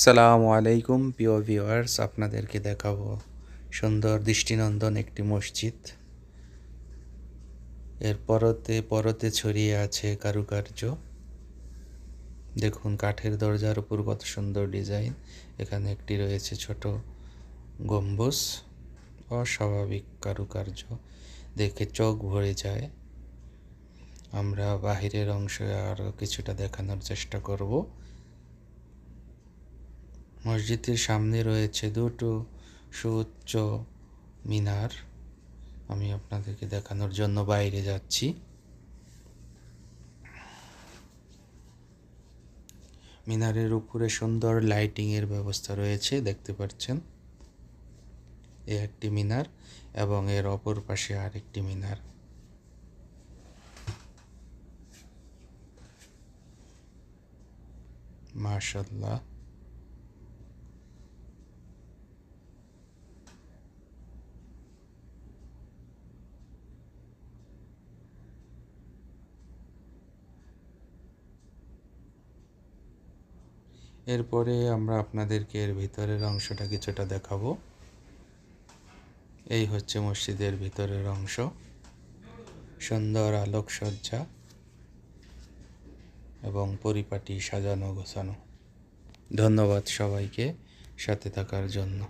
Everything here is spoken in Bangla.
সালামু আলাইকুম প্রিয় ভিউয়ার্স, আপনাদেরকে দেখাবো সুন্দর দৃষ্টিনন্দন একটি মসজিদ। এর পরতে পরতে ছড়িয়ে আছে কারুকার্য। দেখুন, কাঠের দরজার উপর কত সুন্দর ডিজাইন। এখানে একটি রয়েছে ছোট গম্বুজ। অস্বাভাবিক কারুকার্য দেখে চোখ ভরে যায়। আমরা বাহিরের অংশে আরও কিছুটা দেখানোর চেষ্টা করব। মসজিদের সামনে রয়েছে দুটো সুউচ্চ মিনার। আমি আপনাদেরকে দেখানোর জন্য বাইরে যাচ্ছি। মিনারের উপরে সুন্দর লাইটিংয়ের ব্যবস্থা রয়েছে, দেখতে পাচ্ছেন। এ একটি মিনার এবং এর অপর পাশে আরেকটি মিনার। মাশাআল্লাহ। এরপরে আমরা আপনাদেরকে এর ভিতরের অংশটা কিছুটা দেখাবো। এই হচ্ছে মসজিদের ভিতরের অংশ। সুন্দর আলোকসজ্জা এবং পরিপাটি সাজানো গোছানো। ধন্যবাদ সবাইকে সাথে থাকার জন্য।